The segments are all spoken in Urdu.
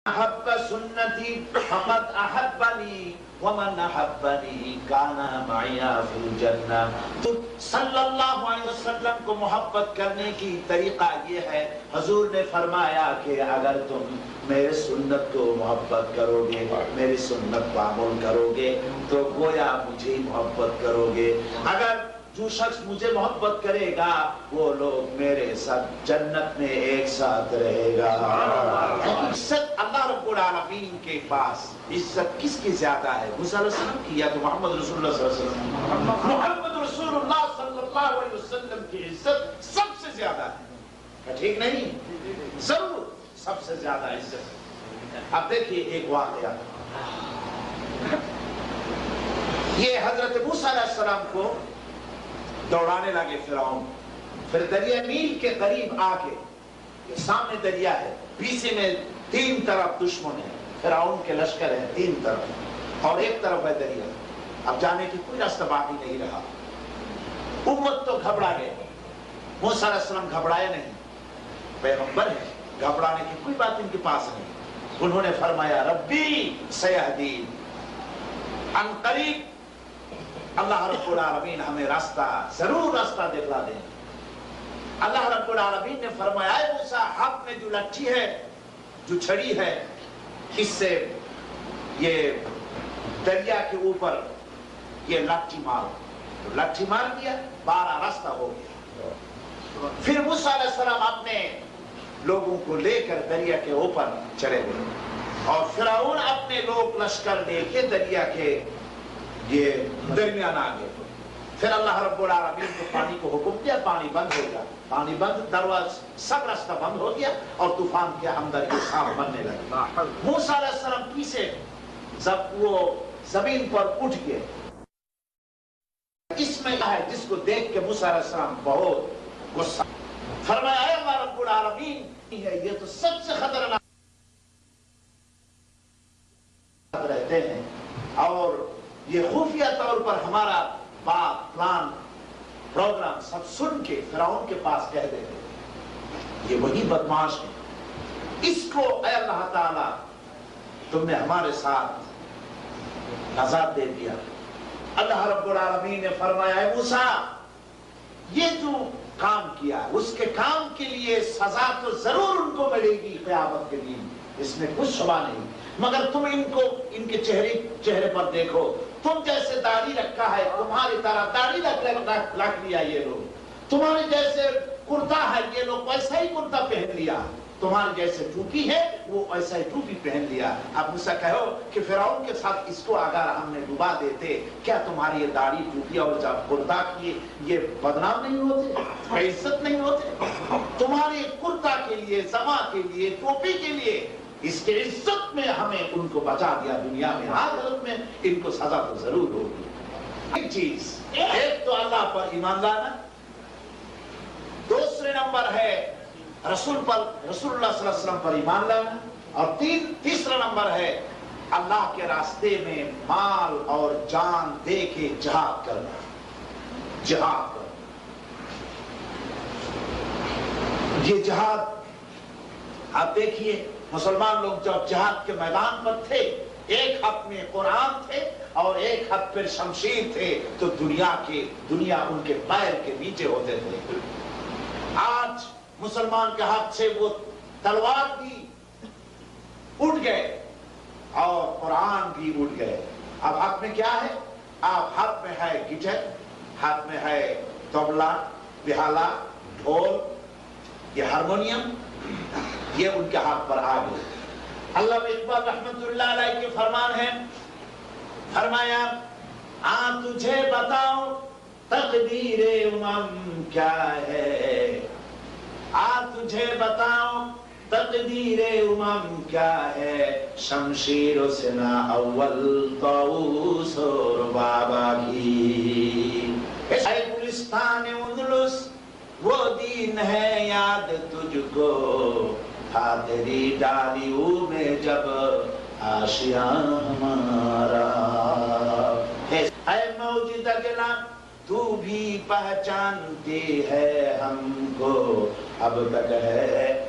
احب سنتی فقد احبنی ومن احبنی کان معی فی الجنہ. تو صلی اللہ علیہ وسلم کو محبت کرنے کی طریقہ یہ ہے، حضور نے فرمایا کہ اگر تم میرے سنت کو محبت کرو گے، میری سنت کو عمل کرو گے تو گویا مجھے محبت کرو گے. اگر جو شخص مجھے محبت کرے گا وہ لوگ میرے ساتھ جنت میں ایک ساتھ رہے گا. عزت اللہ رب العالمین کے پاس عزت کس کی زیادہ ہے؟ موسیٰ علیہ السلام کی یا تو محمد رسول اللہ صلی اللہ علیہ وسلم؟ محمد رسول اللہ صلی اللہ علیہ وسلم کی عزت سب سے زیادہ ہے. ٹھیک نہیں؟ ضرور سب سے زیادہ عزت. اب دیکھیے ایک واقعہ، یہ حضرت موسیٰ علیہ السلام کو دوڑانے لگے فرعون. پھر دریا نیل کے قریب آ کے، یہ سامنے دریا ہے، پیچھے میں تین طرف دشمن ہے، فرعون کے لشکر ہے تین طرف، اور ایک طرف ہے دریا. اب جانے کی کوئی راستہ باقی نہیں رہا. امت تو گھبرا گئے. موسیٰ علیہ السلام گھبرائے نہیں، پیغمبر ہے، گھبرانے کی کوئی بات ان کے پاس نہیں. انہوں نے فرمایا ربی سیہدین، ان قریب اللہ رب العالمین ہمیں راستہ ضرور راستہ دکھلا دیں. اللہ رب العالمین نے فرمایا اے موسیٰ، ہاتھ میں جو لٹھی ہے، جو چھڑی ہے، اس سے یہ دریا کے اوپر یہ لٹھی مار. تو لٹھی مار دیا، 12 راستہ ہو گیا. پھر موسیٰ علیہ السلام اپنے لوگوں کو لے کر دریا کے اوپر چلے گئے، اور فرعون اپنے لوگ لشکر لے کے دریا کے یہ درمیان آ گئے. پھر اللہ رب العالمین کو پانی کو حکم دیا، پانی بند ہو گیا. پانی بند، درواز سب راستہ بند ہو گیا، اور طوفان کے اندر یہ صاف بننے لگے. موسیٰ علیہ السلام پیچھے جب وہ زمین پر اٹھ گئے، اس میں ہے جس کو دیکھ کے موسیٰ علیہ السلام بہت غصہ. فرمایا اے اللہ رب العالمین، یہ تو سب سے خطرناک رہتے ہیں، اور یہ خفیہ طور پر ہمارا بات پلان پروگرام سب سن کے فرعون کے پاس کہہ دیتے ہیں یہ وہی بدماش ہے، اس کو اے اللہ تعالی تم نے ہمارے ساتھ آزاد دے دیا. اللہ رب العالمین نے فرمایا اے موسیٰ، یہ جو کام کیا اس کے کام کے لیے سزا تو ضرور ان کو ملے گی قیامت کے دن، اس میں کچھ شبہ نہیں. مگر تم ان کے چہرے پر دیکھو، تم جیسے داڑھی رکھا ہے، تمہاری طرح داڑھی رکھ لیا یہ لوگ. تمہارے جیسے کرتا ہے، یہ لوگ ویسا ہی کرتا پہن لیا. تمہارے جیسے ٹوپی ہے، وہ ایسا ہی ٹوپی پہن لیا. اب موسیٰ کہو کہ فرعون کے ساتھ اس کو اگر ہم نے ڈبا دیتے، کیا تمہاری یہ داڑھی ٹوپی اور جب کرتا کی یہ بدنام نہیں ہوتے، بے عزت نہیں ہوتے؟ تمہارے کرتا کے لیے، زما کے لیے، ٹوپی کے لیے، اس کے عزت میں ہمیں ان کو بچا دیا. دنیا میں آخرت میں ان کو سزا تو ضرور ہوگی. ایک چیز، ایک تو اللہ پر ایمان لانا، دوسرے نمبر ہے رسول اللہ صلی اللہ علیہ وسلم پر ایمان لانا، اور تیسرا نمبر ہے اللہ کے راستے میں مال اور جان دے کے جہاد کرنا. جہاد کرنا، یہ جہاد آپ دیکھیے مسلمان لوگ جب جہاد کے میدان پر تھے، ایک ہاتھ میں قرآن تھے اور ایک ہاتھ پر شمشیر تھے، تو دنیا ان کے پیر کے نیچے ہوتے تھے. آج مسلمان کے ہاتھ سے وہ تلوار بھی اٹھ گئے اور قرآن بھی اٹھ گئے. اب ہاتھ میں کیا ہے؟ آپ ہاتھ میں ہے گٹر، ہاتھ میں ہے طبلہ، بہالہ، ڈھول، یہ ہارمونیم، یہ ان کے ہاتھ پر آ گئے. علامہ اقبال رحمت اللہ علیہ کے فرمان ہے، فرمایا تجھے بتاؤ تقدیر امم کیا ہے، تجھے بتاؤ تقدیر امم کیا ہے، شمشیر و سنا اول طاؤس اور بابا کی. اے گلستان اندلس وہ دین ہے یاد تجھ کو، تھا تیری ڈالیوں میں جب آشیاں ہمارا. اے موجود اگلا تو بھی پہچانتی ہے ہم کو، اب تک ہے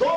2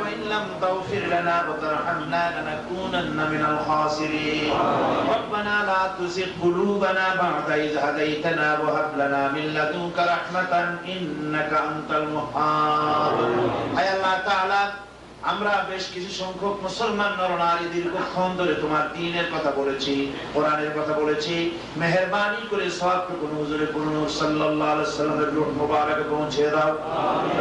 وإن لم تغفر لنا وترحمنا لنكونن من الخاسرين ربنا لا تزغ قلوبنا بعد إذ هديتنا وهب لنا من لدنك رحمة إنك أنت الوهاب। أي الله تعالى আমরা বেশ কিছু সংখ্যক মুসলমান নরনারী দীর্ঘক্ষণ ধরে তোমার দ্বীনের কথা বলেছি, কোরআনের কথা বলেছি, মেহেরবানি করে সওয়াবটুকু হুজুরে নূর সাল্লাল্লাহু আলাইহি ওয়াসাল্লামের রূহ মুবারকে পৌঁছে দাও।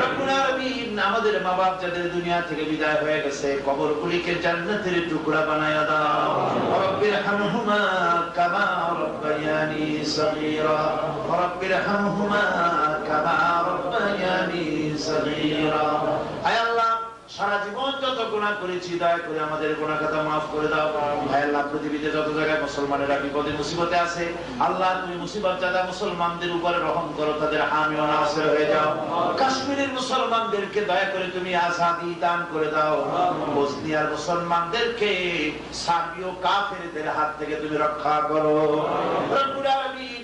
রব্বুল আলামিন আমাদের মা-বাপ যাদের দুনিয়া থেকে বিদায় হয়ে গেছে কবরগুলিকে জান্নাতের টুকরা বানায়া দাও। রব্বিরহামহুমা কামা রাব্বায়ানি সগীরা, রব্বিরহামহুমা কামা রাব্বায়ানি সগীরা। আয় আল্লাহ সারা জীবন যত গুনাহ করেছি দয়া করে আমাদের গুনাহ খাতা maaf করে দাও। হে আল্লাহ পৃথিবীতে যত জায়গায় মুসলমানেরা বিপদে মুসিবতে আছে, আল্লাহ তুমি মুসিবত জাদা মুসলমানদের উপরে রহম করো, তাদের হামি ও নাসির হয়ে যাও। কাশ্মীরের মুসলমানদেরকে দয়া করে তুমি আজাদি দান করে দাও। বসনিয়ার মুসলমানদেরকে সার্বীয় কাফেরদের হাত থেকে তুমি রক্ষা করো। রব্বুল আলামিন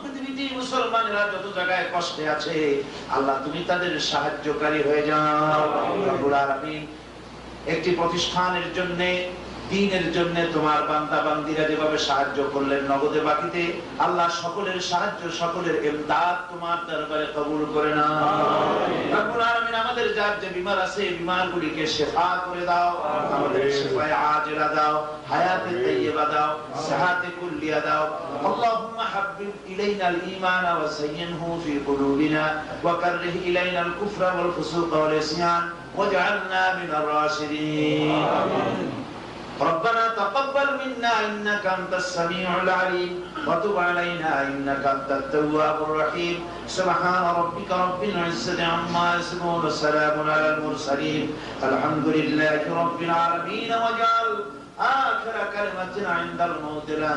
পৃথিবীতে মুসলমানেরা যত জায়গায় কষ্টে আছে আল্লাহ তুমি তাদের সাহায্যকারী হয়ে যাও। রব্বুল আলামিন একটি প্রতিষ্ঠানের জন্য, দ্বীনের জন্য তোমার বান্দা বান্দীরা যেভাবে সাহায্য করলেন নগদে বাকিতে, আল্লাহ সকলের সাহায্য, সকলের ইমদাদ তোমার দরবারে কবুল করে নাও। রব্বুল আলামিন আমাদের যার যে বিমার আছে বিমারগুলিকে শিফা করে দাও, আমাদের শিফায়ে আজিলা দাও, হায়াতে তাইয়্যিবা দাও, সিহাতে কুল্লিয়া দাও। আল্লাহুম্মা হাব্বিব ইলাইনাল ঈমান ওয়া যায়্যিনহু ফি কুলুবিনা ওয়া কাররিহ ইলাইনাল কুফরা ওয়াল ফুসুকা ওয়াল ইসয়ান ওয়াজআলনা মিনার রাশিদিন। ربنا تقبل منا إنك أنت السميع العليم وتب علينا إنك أنت التواب الرحيم سبحان ربك رب العزة عما يصفون وسلام على المرسلين الحمد لله رب العالمين واجعل آخر كلمة عند الموت لا